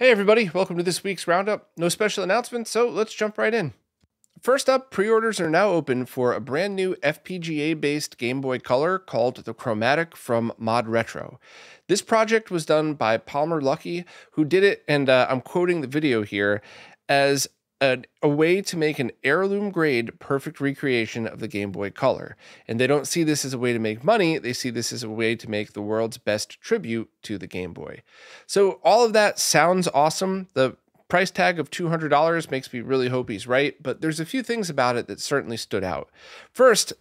Hey everybody, welcome to this week's Roundup. No special announcements, so let's jump right in. First up, pre-orders are now open for a brand new FPGA-based Game Boy Color called the Chromatic from Mod Retro. This project was done by Palmer Luckey, who did it, and I'm quoting the video here, as a way to make an heirloom-grade perfect recreation of the Game Boy Color. And they don't see this as a way to make money, they see this as a way to make the world's best tribute to the Game Boy. So all of that sounds awesome. The price tag of $200 makes me really hope he's right, but there's a few things about it that certainly stood out. First,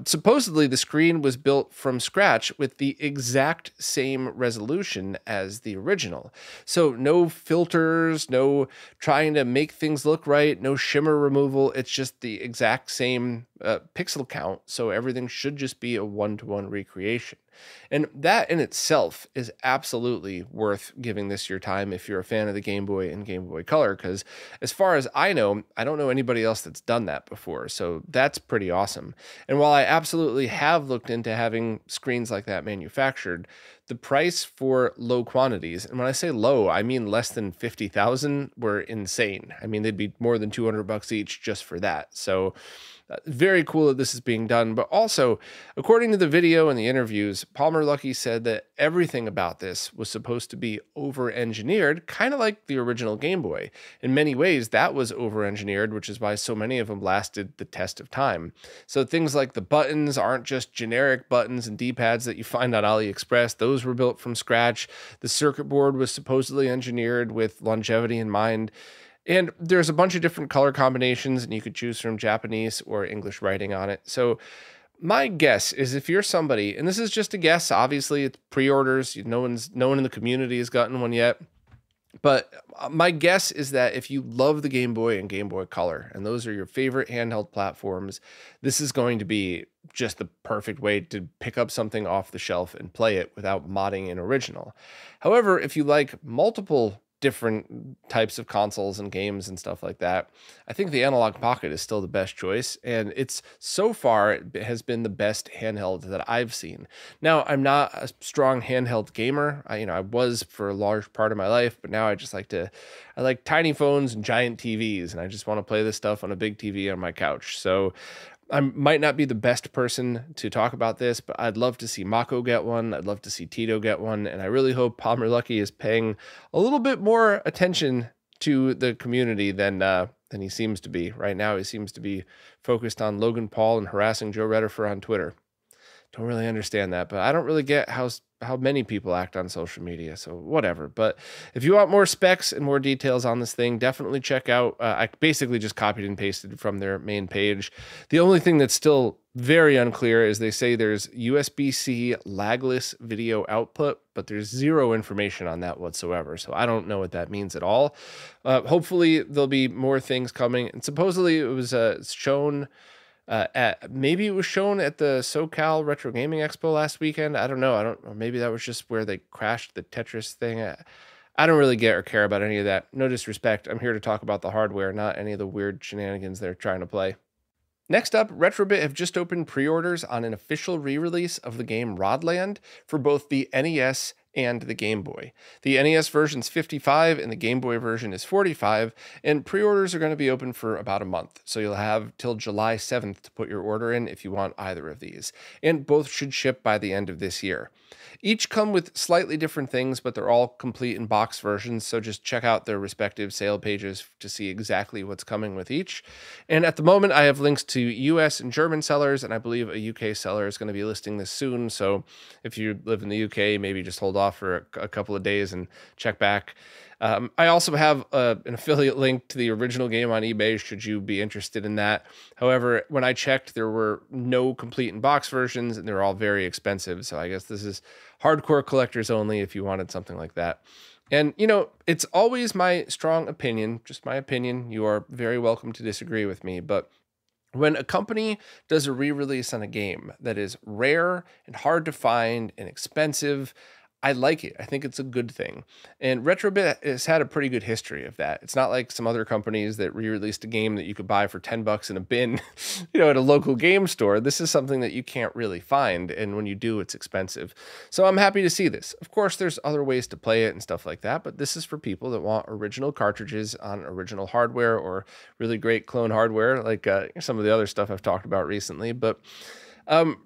supposedly the screen was built from scratch with the exact same resolution as the original. So no filters, no trying to make things look right, no shimmer removal. It's just the exact same pixel count, so everything should just be a one-to-one recreation. And that in itself is absolutely worth giving this your time if you're a fan of the Game Boy and Game Boy Color, because as far as I know, I don't know anybody else that's done that before, so that's pretty awesome. And while I absolutely have looked into having screens like that manufactured, the price for low quantities, and when I say low, I mean less than 50,000, were insane. I mean, they'd be more than $200 each just for that. So very cool that this is being done, but also, according to the video and the interviews, Palmer Luckey said that everything about this was supposed to be over-engineered, kind of like the original Game Boy. In many ways, that was over-engineered, which is why so many of them lasted the test of time. So things like the buttons aren't just generic buttons and D-pads that you find on AliExpress. Those were built from scratch. The circuit board was supposedly engineered with longevity in mind. And there's a bunch of different color combinations, and you could choose from Japanese or English writing on it. So my guess is, if you're somebody, and this is just a guess, obviously it's pre-orders, no one in the community has gotten one yet, but my guess is that if you love the Game Boy and Game Boy Color, and those are your favorite handheld platforms, this is going to be just the perfect way to pick up something off the shelf and play it without modding an original. However, if you like multiple different types of consoles and games and stuff like that, I think the Analogue Pocket is still the best choice, and it's so far it has been the best handheld that I've seen. Now, I'm not a strong handheld gamer. I was for a large part of my life, but now I like tiny phones and giant TVs, and I just want to play this stuff on a big TV on my couch. So I might not be the best person to talk about this, but I'd love to see Mako get one. I'd love to see Tito get one. And I really hope Palmer Luckey is paying a little bit more attention to the community than he seems to be. Right now, he seems to be focused on Logan Paul and harassing Joe Redifer on Twitter. Don't really understand that, but I don't really get how many people act on social media, so whatever. But if you want more specs and more details on this thing, definitely check out, I basically just copied and pasted from their main page. The only thing that's still very unclear is they say there's USB-C lagless video output, but there's zero information on that whatsoever, so I don't know what that means at all. Hopefully there'll be more things coming, and supposedly it was shown maybe it was shown at the SoCal Retro Gaming Expo last weekend. I don't know. Or maybe that was just where they crashed the Tetris thing. I don't really get or care about any of that. No disrespect. I'm here to talk about the hardware, not any of the weird shenanigans they're trying to play. Next up, Retrobit have just opened pre-orders on an official re-release of the game Rodland for both the NES and the Game Boy. The NES version is $55 and the Game Boy version is $45, and pre-orders are going to be open for about a month. So you'll have till July 7th to put your order in if you want either of these, and both should ship by the end of this year. Each come with slightly different things, but they're all complete in box versions, so just check out their respective sale pages to see exactly what's coming with each. And at the moment, I have links to US and German sellers, and I believe a UK seller is going to be listing this soon, so if you live in the UK, maybe just hold off for a couple of days and check back. I also have an affiliate link to the original game on eBay should you be interested in that. However, when I checked, there were no complete in box versions and they're all very expensive. So I guess this is hardcore collectors only if you wanted something like that. And, it's always my strong opinion, just my opinion. You are very welcome to disagree with me, but when a company does a re-release on a game that is rare and hard to find and expensive, I like it. I think it's a good thing. And RetroBit has had a pretty good history of that. It's not like some other companies that re-released a game that you could buy for 10 bucks in a bin, at a local game store. This is something that you can't really find, and when you do, it's expensive. So I'm happy to see this. Of course, there's other ways to play it and stuff like that, but this is for people that want original cartridges on original hardware or really great clone hardware, like some of the other stuff I've talked about recently. But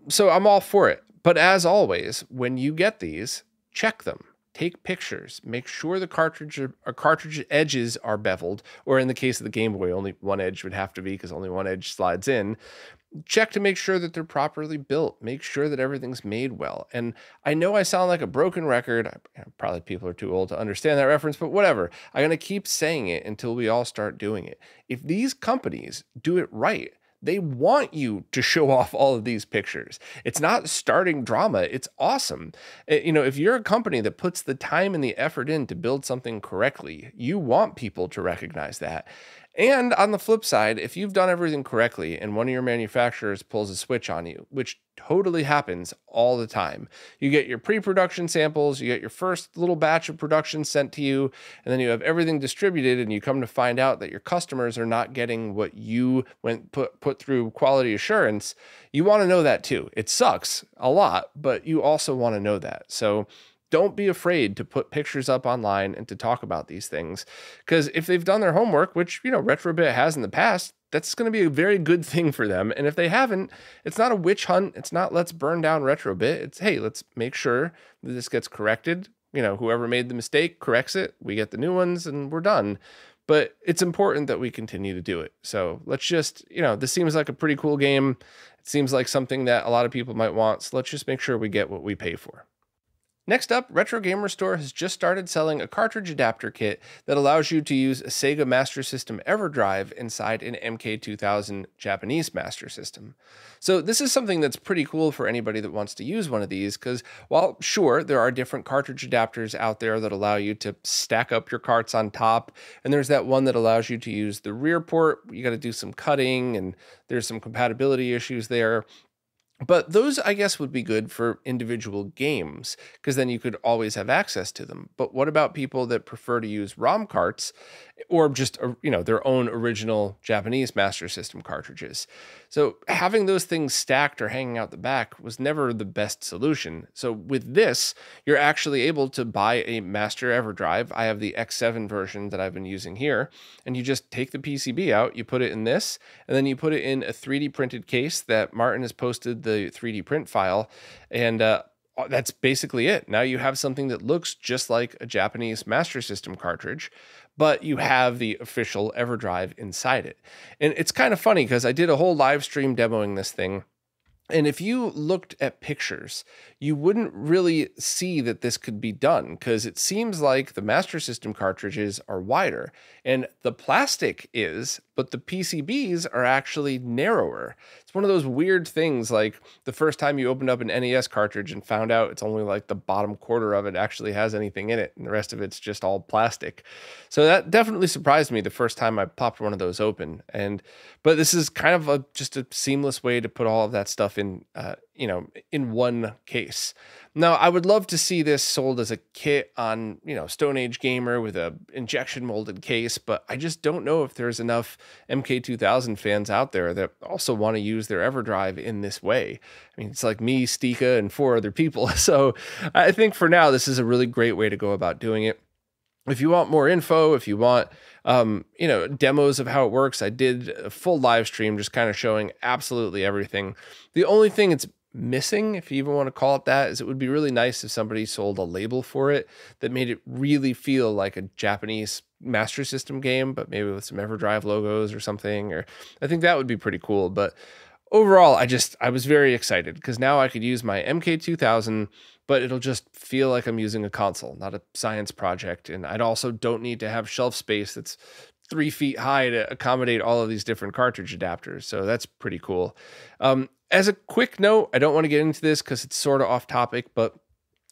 so I'm all for it. But as always, when you get these, check them, take pictures, make sure the cartridge edges are beveled, or in the case of the Game Boy, only one edge would have to be because only one edge slides in. Check to make sure that they're properly built. Make sure that everything's made well. And I know I sound like a broken record. Probably people are too old to understand that reference, but whatever. I'm going to keep saying it until we all start doing it. If these companies do it right, they want you to show off all of these pictures. It's not starting drama. It's awesome. If you're a company that puts the time and the effort in to build something correctly, you want people to recognize that. And on the flip side, if you've done everything correctly and one of your manufacturers pulls a switch on you, which totally happens all the time, you get your pre-production samples, you get your first little batch of production sent to you, and then you have everything distributed, and you come to find out that your customers are not getting what you put through quality assurance. You want to know that too. It sucks a lot, but you also want to know that. So don't be afraid to put pictures up online and to talk about these things, because if they've done their homework, which, RetroBit has in the past, that's going to be a very good thing for them. And if they haven't, it's not a witch hunt. It's not let's burn down RetroBit. It's, hey, let's make sure that this gets corrected. Whoever made the mistake corrects it. We get the new ones and we're done. But it's important that we continue to do it. So let's just, this seems like a pretty cool game. It seems like something that a lot of people might want. So let's just make sure we get what we pay for. Next up, Retro Gamer Store has just started selling a cartridge adapter kit that allows you to use a Sega Master System EverDrive inside an MK2000 Japanese Master System. So this is something that's pretty cool for anybody that wants to use one of these, because while sure, there are different cartridge adapters out there that allow you to stack up your carts on top, and there's that one that allows you to use the rear port. You got to do some cutting, and there's some compatibility issues there. But those, I guess, would be good for individual games, because then you could always have access to them. But what about people that prefer to use ROM carts or just, their own original Japanese Master System cartridges? So having those things stacked or hanging out the back was never the best solution. So with this, you're actually able to buy a Master EverDrive. I have the X7 version that I've been using here, and you just take the PCB out, you put it in this, and then you put it in a 3D printed case that Martin has posted the 3D print file, and that's basically it. Now you have something that looks just like a Japanese Master System cartridge, but you have the official EverDrive inside it. And it's kind of funny because I did a whole live stream demoing this thing. And if you looked at pictures, you wouldn't really see that this could be done, because it seems like the Master System cartridges are wider and the plastic is, but the PCBs are actually narrower. It's one of those weird things, like the first time you opened up an NES cartridge and found out it's only like the bottom quarter of it actually has anything in it and the rest of it's just all plastic. So that definitely surprised me the first time I popped one of those open. But this is kind of just a seamless way to put all of that stuff in one case. Now, I would love to see this sold as a kit on, Stone Age Gamer with a injection molded case, but I just don't know if there's enough MK2000 fans out there that also want to use their EverDrive in this way. I mean, it's like me, Stika, and 4 other people. So I think for now, this is a really great way to go about doing it. If you want more info, if you want, demos of how it works, I did a full live stream just kind of showing absolutely everything. The only thing it's missing, if you even want to call it that, is it would be really nice if somebody sold a label for it that made it really feel like a Japanese Master System game, but maybe with some EverDrive logos or something. Or I think that would be pretty cool. But overall, I was very excited because now I could use my MK2000, but it'll just feel like I'm using a console, not a science project. And I also don't need to have shelf space that's 3 feet high to accommodate all of these different cartridge adapters. So that's pretty cool. As a quick note, I don't want to get into this because it's sort of off topic, but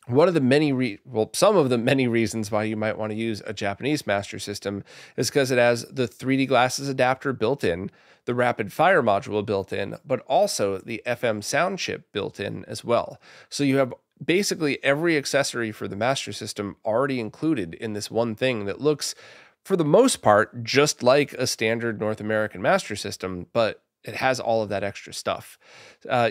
one of the some of the many reasons why you might want to use a Japanese Master System is because it has the 3D glasses adapter built in, the rapid fire module built in, but also the FM sound chip built in as well. So you have basically every accessory for the Master System already included in this one thing that looks, for the most part, just like a standard North American Master System, but it has all of that extra stuff.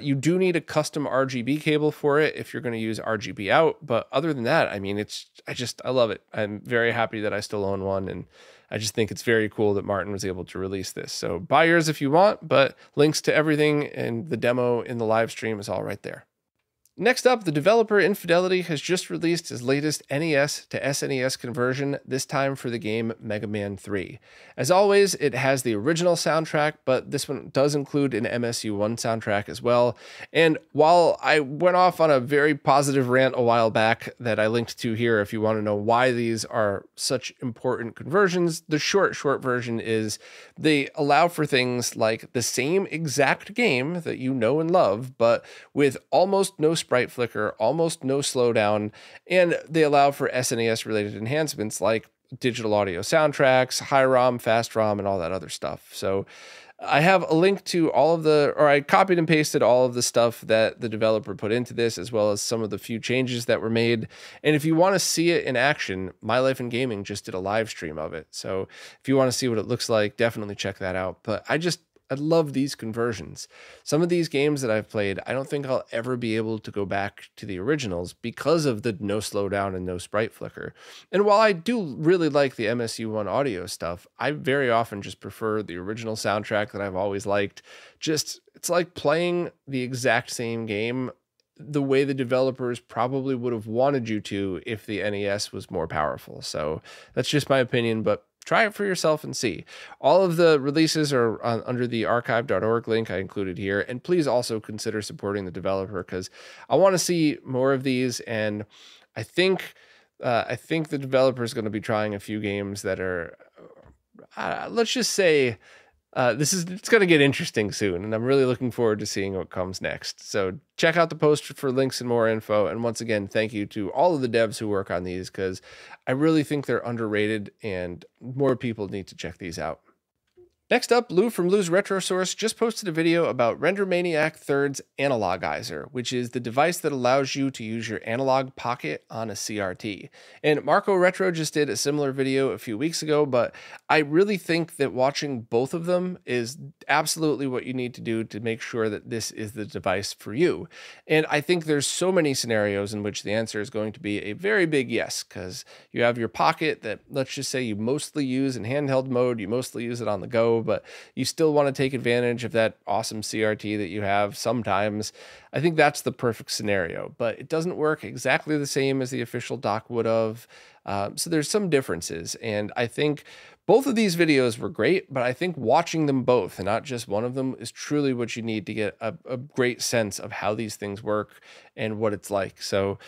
You do need a custom RGB cable for it if you're going to use RGB out, but other than that, I mean, I love it. I'm very happy that I still own one, and I just think it's very cool that Martin was able to release this. So buy yours if you want, but links to everything and the demo in the live stream is all right there. Next up, the developer Infidelity has just released his latest NES to SNES conversion, this time for the game Mega Man 3. As always, it has the original soundtrack, but this one does include an MSU1 soundtrack as well. And while I went off on a very positive rant a while back that I linked to here if you want to know why these are such important conversions, the short version is they allow for things like the same exact game that you know and love, but with almost no sprite flicker, almost no slowdown, and they allow for SNES related enhancements like digital audio soundtracks, high ROM, fast ROM, and all that other stuff. So I have a link to I copied and pasted all of the stuff that the developer put into this, as well as some of the few changes that were made. And if you want to see it in action, My Life in Gaming just did a live stream of it. So if you want to see what it looks like, definitely check that out. But I love these conversions. Some of these games that I've played, I don't think I'll ever be able to go back to the originals because of the no slowdown and no sprite flicker. And while I do really like the MSU1 audio stuff, I very often just prefer the original soundtrack that I've always liked. It's like playing the exact same game the way the developers probably would have wanted you to if the NES was more powerful. So that's just my opinion, but try it for yourself and see. All of the releases are under the archive.org link I included here. And please also consider supporting the developer because I want to see more of these. And I think the developer is going to be trying a few games that are, let's just say, it's going to get interesting soon, and I'm really looking forward to seeing what comes next. So check out the post for links and more info. And once again, thank you to all of the devs who work on these because I really think they're underrated and more people need to check these out. Next up, Lou from Lou's Retro Source just posted a video about RenderManiac 3rd's Analogizer, which is the device that allows you to use your Analogue Pocket on a CRT. And Marco Retro just did a similar video a few weeks ago, but I really think that watching both of them is absolutely what you need to do to make sure that this is the device for you. And I think there's so many scenarios in which the answer is going to be a very big yes, because you have your Pocket that, let's just say, you mostly use in handheld mode, you mostly use it on the go, but you still want to take advantage of that awesome CRT that you have sometimes. I think that's the perfect scenario, but it doesn't work exactly the same as the official dock would have. So there's some differences. And I think both of these videos were great, but I think watching them both and not just one of them is truly what you need to get a great sense of how these things work and what it's like. So,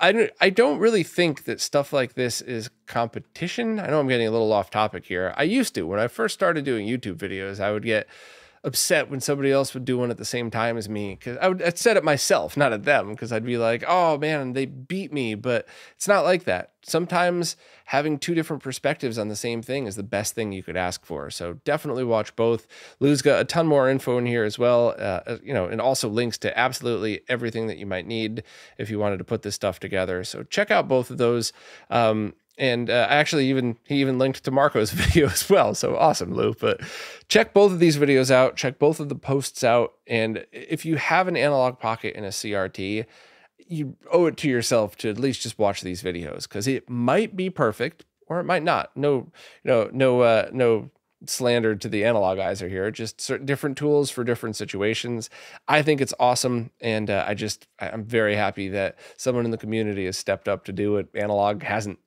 I don't really think that stuff like this is competition. I know I'm getting a little off topic here. I used to. When I first started doing YouTube videos, I would get upset when somebody else would do one at the same time as me, because I'd set it myself, not at them, because I'd be like, oh man, they beat me. But it's not like that. Sometimes having two different perspectives on the same thing is the best thing you could ask for. So definitely watch both. Lou's got a ton more info in here as well, and also links to absolutely everything that you might need if you wanted to put this stuff together. So check out both of those. And actually, he even linked to Marco's video as well. So awesome, Lou. But check both of these videos out. Check both of the posts out. And if you have an Analogue Pocket and a CRT, you owe it to yourself to at least just watch these videos, because it might be perfect or it might not. No slander to the Analogizer here. Just different tools for different situations. I think it's awesome, and I'm very happy that someone in the community has stepped up to do it. Analogue hasn't.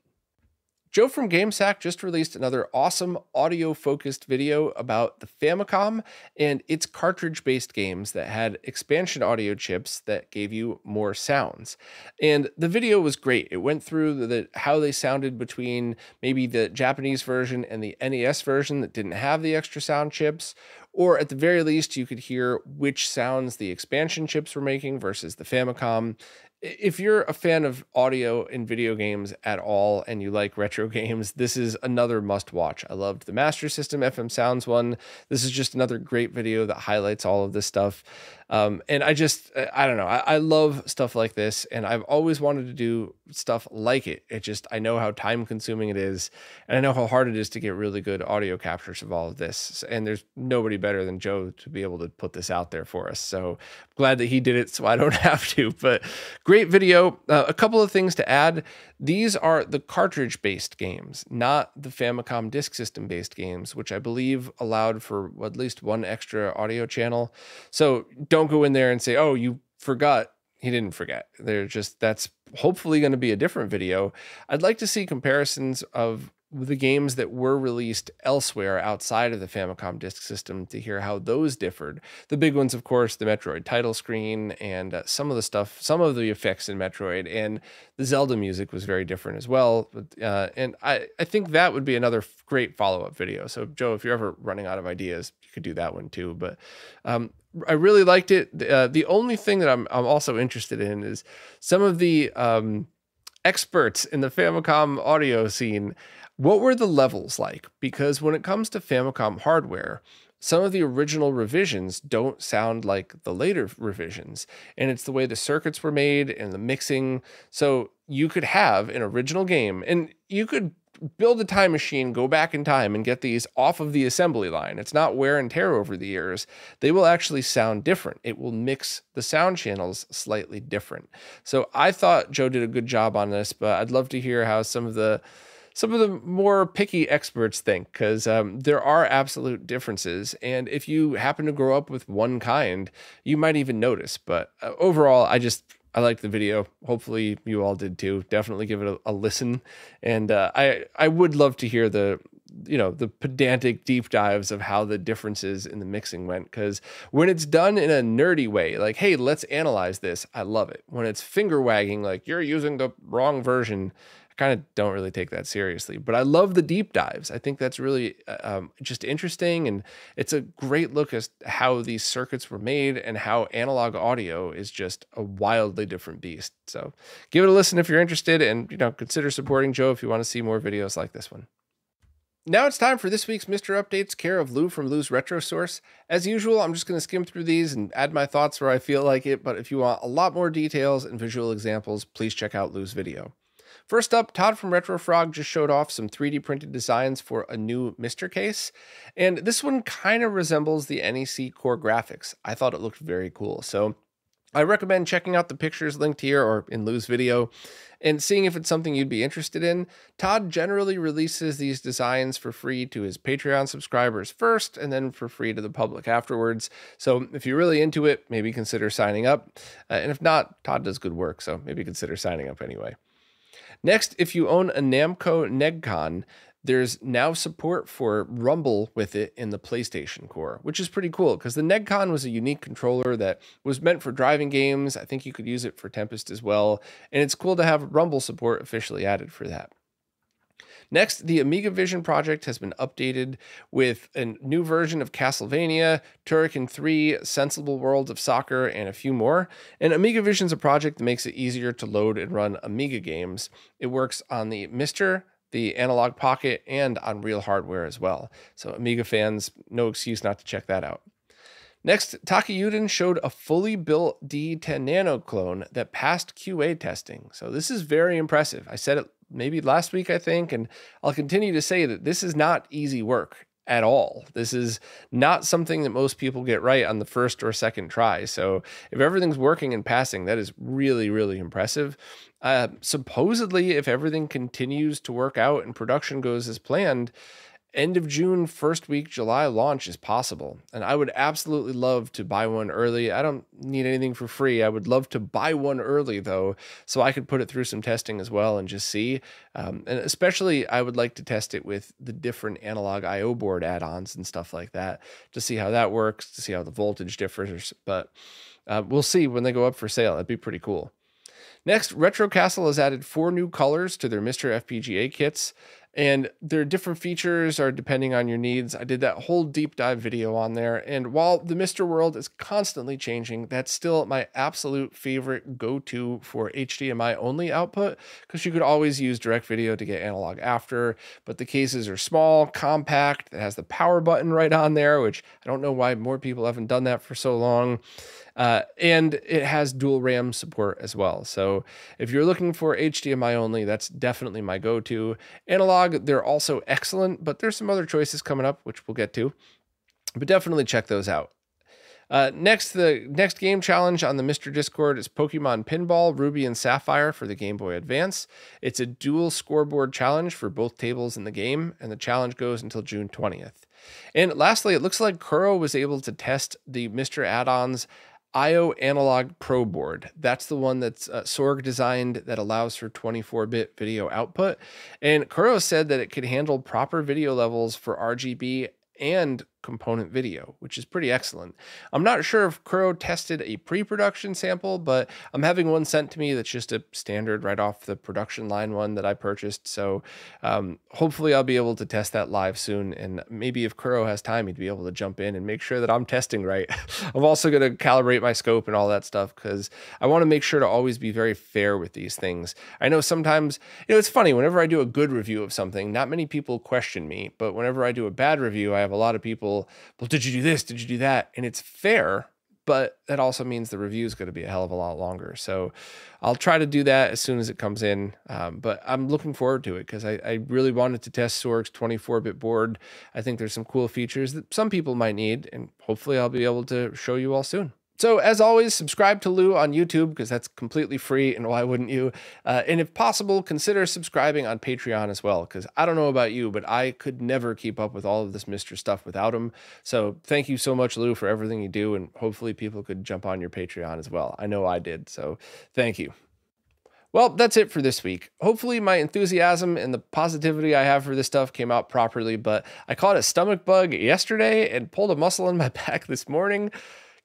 Joe from GameSack just released another awesome audio-focused video about the Famicom and its cartridge-based games that had expansion audio chips that gave you more sounds. And the video was great. It went through how they sounded between maybe the Japanese version and the NES version that didn't have the extra sound chips, or at the very least, you could hear which sounds the expansion chips were making versus the Famicom. If you're a fan of audio in video games at all and you like retro games, this is another must watch. I loved the Master System FM Sounds one. This is just another great video that highlights all of this stuff. And I don't know. I love stuff like this, and I've always wanted to do stuff like it. I know how time consuming it is, and I know how hard it is to get really good audio captures of all of this. And there's nobody better than Joe to be able to put this out there for us. So glad that he did it so I don't have to, but great video. A couple of things to add. These are the cartridge-based games, not the Famicom disk system-based games, which I believe allowed for at least one extra audio channel. So don't go in there and say, oh, you forgot. He didn't forget. That's hopefully going to be a different video. I'd like to see comparisons of the games that were released elsewhere outside of the Famicom disk system to hear how those differed. The big ones, of course, the Metroid title screen and some of the effects in Metroid, and the Zelda music was very different as well. And I think that would be another great follow-up video. So Joe, if you're ever running out of ideas, you could do that one too. But I really liked it. The only thing that I'm also interested in is some of the experts in the Famicom audio scene. What were the levels like? Because when it comes to Famicom hardware, some of the original revisions don't sound like the later revisions, and it's the way the circuits were made and the mixing. So you could have an original game, and you could build a time machine, go back in time and get these off of the assembly line. It's not wear and tear over the years. They will actually sound different. It will mix the sound channels slightly different. So I thought Joe did a good job on this, but I'd love to hear how some of the more picky experts think, because there are absolute differences. And if you happen to grow up with one kind, you might even notice. But overall, I liked the video. Hopefully you all did too. Definitely give it a listen. And I would love to hear the pedantic deep dives of how the differences in the mixing went. Because when it's done in a nerdy way, like, hey, let's analyze this, I love it. When it's finger wagging, like you're using the wrong version, kind of don't really take that seriously, but I love the deep dives. I think that's really just interesting, and it's a great look at how these circuits were made and how analog audio is just a wildly different beast. So give it a listen if you're interested, and consider supporting Joe if you want to see more videos like this one. Now it's time for this week's Mr. Updates, care of Lou from Lou's Retro Source. As usual, I'm just going to skim through these and add my thoughts where I feel like it, but if you want a lot more details and visual examples, please check out Lou's video. First up, Todd from RetroFrog just showed off some 3D printed designs for a new Mr. case, and this one kind of resembles the NEC Core graphics. I thought it looked very cool, so I recommend checking out the pictures linked here or in Lou's video and seeing if it's something you'd be interested in. Todd generally releases these designs for free to his Patreon subscribers first and then for free to the public afterwards. So if you're really into it, maybe consider signing up. And if not, Todd does good work, so maybe consider signing up anyway. Next, if you own a Namco Negcon, there's now support for Rumble with it in the PlayStation Core, which is pretty cool because the Negcon was a unique controller that was meant for driving games. I think you could use it for Tempest as well, and it's cool to have Rumble support officially added for that. Next, the Amiga Vision project has been updated with a new version of Castlevania, Turrican 3, Sensible Worlds of Soccer, and a few more. And Amiga Vision is a project that makes it easier to load and run Amiga games. It works on the Mister, the Analogue Pocket, and on real hardware as well. So Amiga fans, no excuse not to check that out. Next, Takayuden showed a fully built D10 Nano clone that passed QA testing. So this is very impressive. I said it maybe last week, I think, and I'll continue to say that this is not easy work at all. This is not something that most people get right on the first or second try. So if everything's working and passing, that is really, really impressive. Supposedly, if everything continues to work out and production goes as planned, end of June, first week July launch is possible. And I would absolutely love to buy one early. I don't need anything for free. I would love to buy one early though, so I could put it through some testing as well and just see. And especially I would like to test it with the different analog IO board add-ons and stuff like that to see how that works, to see how the voltage differs. But we'll see when they go up for sale. That'd be pretty cool. Next, Retro Castle has added 4 new colors to their Mr. FPGA kits. And their different features are depending on your needs. I did that whole deep dive video on there. And while the Mr. World is constantly changing, that's still my absolute favorite go-to for HDMI only output, because you could always use direct video to get analog after, but the cases are small, compact. It has the power button right on there, which I don't know why more people haven't done that for so long. And it has dual RAM support as well. So if you're looking for HDMI only, that's definitely my go-to. Analog, they're also excellent, but there's some other choices coming up, which we'll get to, but definitely check those out. Next, the next game challenge on the Mr. Discord is Pokemon Pinball Ruby and Sapphire for the Game Boy Advance. It's a dual scoreboard challenge for both tables in the game, and the challenge goes until June 20th. And lastly, it looks like Kuro was able to test the Mr. Add-ons IO Analog Pro board. That's the one that's Sorg designed that allows for 24-bit video output. And Kuro said that it could handle proper video levels for RGB and component video, which is pretty excellent. I'm not sure if Kuro tested a pre-production sample, but I'm having one sent to me that's just a standard right off the production line one that I purchased. So hopefully I'll be able to test that live soon. And maybe if Kuro has time, he'd be able to jump in and make sure that I'm testing right. I'm also going to calibrate my scope and all that stuff, because I want to make sure to always be very fair with these things. I know sometimes, it's funny, whenever I do a good review of something, not many people question me, but whenever I do a bad review, I have a lot of people, well, did you do this? Did you do that? And it's fair, but that also means the review is going to be a hell of a lot longer. So I'll try to do that as soon as it comes in. But I'm looking forward to it because I really wanted to test Sorg's 24-bit board. I think there's some cool features that some people might need, and hopefully I'll be able to show you all soon. So as always, subscribe to Lou on YouTube because that's completely free, and why wouldn't you? And if possible, consider subscribing on Patreon as well, because I don't know about you, but I could never keep up with all of this Mr. stuff without him. So thank you so much, Lou, for everything you do, and hopefully people could jump on your Patreon as well. I know I did, so thank you. Well, that's it for this week. Hopefully my enthusiasm and the positivity I have for this stuff came out properly, but I caught a stomach bug yesterday and pulled a muscle in my back this morning.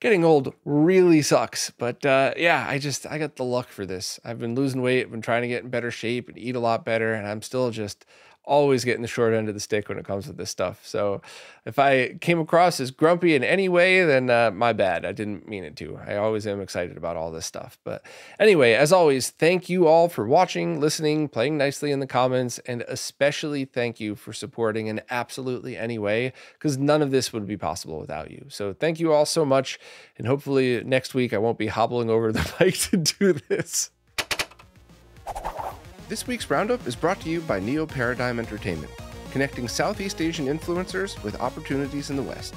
Getting old really sucks, but yeah, I got the luck for this. I've been losing weight, I've been trying to get in better shape and eat a lot better, and I'm still just always getting the short end of the stick when it comes to this stuff. So if I came across as grumpy in any way, then my bad. I didn't mean it to. I always am excited about all this stuff. But anyway, as always, thank you all for watching, listening, playing nicely in the comments, and especially thank you for supporting in absolutely any way, because none of this would be possible without you. So thank you all so much, and hopefully next week I won't be hobbling over the mic to do this. This week's Roundup is brought to you by Neo Paradigm Entertainment, connecting Southeast Asian influencers with opportunities in the West.